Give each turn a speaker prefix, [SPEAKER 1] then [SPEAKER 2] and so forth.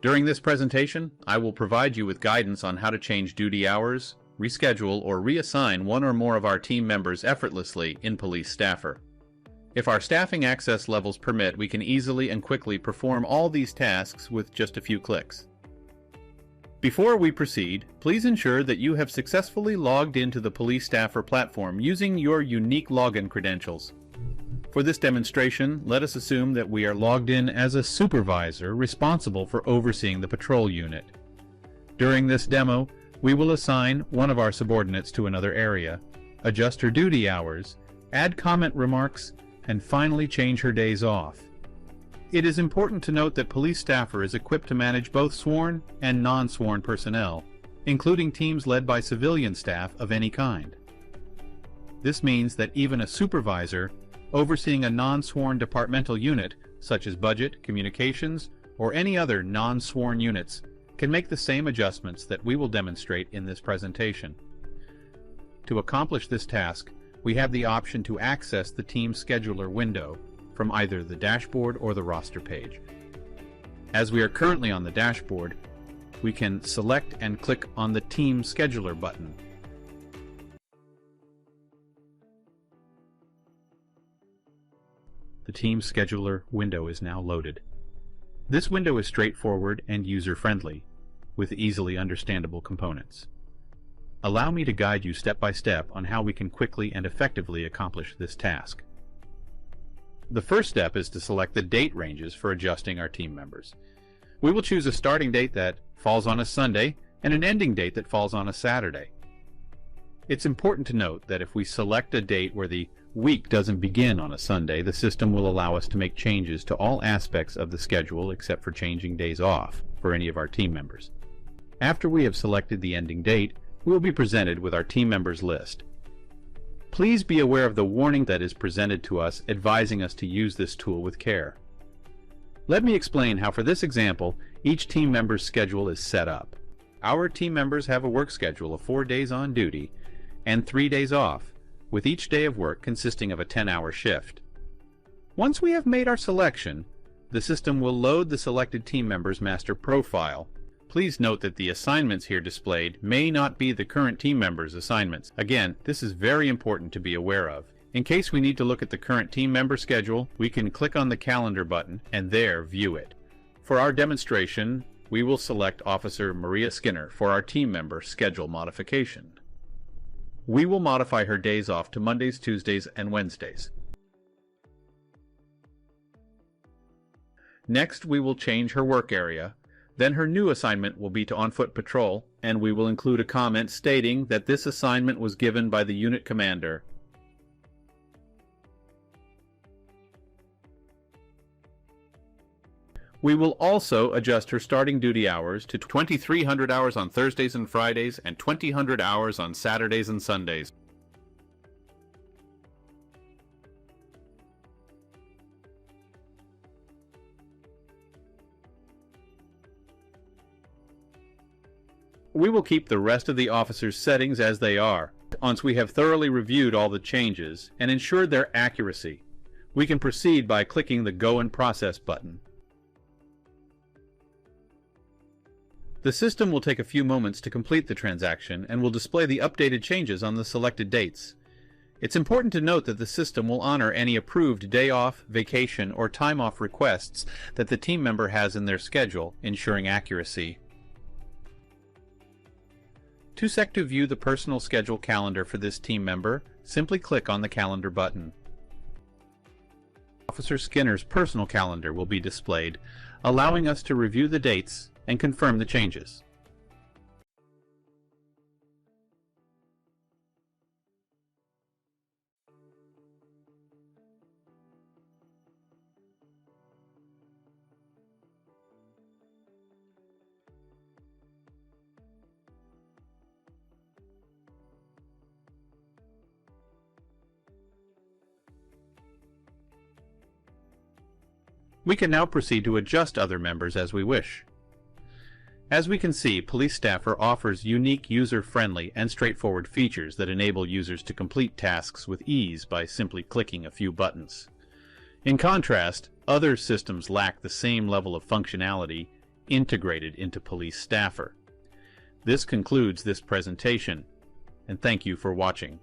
[SPEAKER 1] During this presentation, I will provide you with guidance on how to change duty hours, reschedule, or reassign one or more of our team members effortlessly in PoliceStaffer. If our staffing access levels permit, we can easily and quickly perform all these tasks with just a few clicks. Before we proceed, please ensure that you have successfully logged into the PoliceStaffer platform using your unique login credentials. For this demonstration, let us assume that we are logged in as a supervisor responsible for overseeing the patrol unit. During this demo, we will assign one of our subordinates to another area, adjust her duty hours, add comment remarks, and finally change her days off. It is important to note that PoliceStaffer is equipped to manage both sworn and non-sworn personnel, including teams led by civilian staff of any kind. This means that even a supervisor overseeing a non-sworn departmental unit, such as budget, communications, or any other non-sworn units, can make the same adjustments that we will demonstrate in this presentation. To accomplish this task, we have the option to access the Team Scheduler window from either the dashboard or the roster page. As we are currently on the dashboard, we can select and click on the Team Scheduler button. The Team Scheduler window is now loaded. This window is straightforward and user-friendly, with easily understandable components. Allow me to guide you step by step on how we can quickly and effectively accomplish this task. The first step is to select the date ranges for adjusting our team members. We will choose a starting date that falls on a Sunday and an ending date that falls on a Saturday. It's important to note that if we select a date where the week doesn't begin on a Sunday, the system will allow us to make changes to all aspects of the schedule except for changing days off for any of our team members. After we have selected the ending date, we will be presented with our team members list. Please be aware of the warning that is presented to us advising us to use this tool with care. Let me explain how for this example, each team member's schedule is set up. Our team members have a work schedule of 4 days on duty and 3 days off, with each day of work consisting of a 10-hour shift. Once we have made our selection, the system will load the selected team member's master profile. Please note that the assignments here displayed may not be the current team member's assignments. Again, this is very important to be aware of. In case we need to look at the current team member schedule, we can click on the calendar button and there view it. For our demonstration, we will select Officer Maria Skinner for our team member schedule modification. We will modify her days off to Mondays, Tuesdays, and Wednesdays. Next, we will change her work area. Then her new assignment will be to on-foot patrol, and we will include a comment stating that this assignment was given by the unit commander. We will also adjust her starting duty hours to 2,300 hours on Thursdays and Fridays and 2,000 hours on Saturdays and Sundays. We will keep the rest of the officer's settings as they are. Once we have thoroughly reviewed all the changes and ensured their accuracy, we can proceed by clicking the Go and Process button. The system will take a few moments to complete the transaction and will display the updated changes on the selected dates. It's important to note that the system will honor any approved day off, vacation, or time off requests that the team member has in their schedule, ensuring accuracy. To view the personal schedule calendar for this team member, simply click on the calendar button. Officer Skinner's personal calendar will be displayed, allowing us to review the dates and confirm the changes. We can now proceed to adjust other members as we wish. As we can see, PoliceStaffer offers unique, user-friendly, and straightforward features that enable users to complete tasks with ease by simply clicking a few buttons. In contrast, other systems lack the same level of functionality, integrated into PoliceStaffer. This concludes this presentation, and thank you for watching.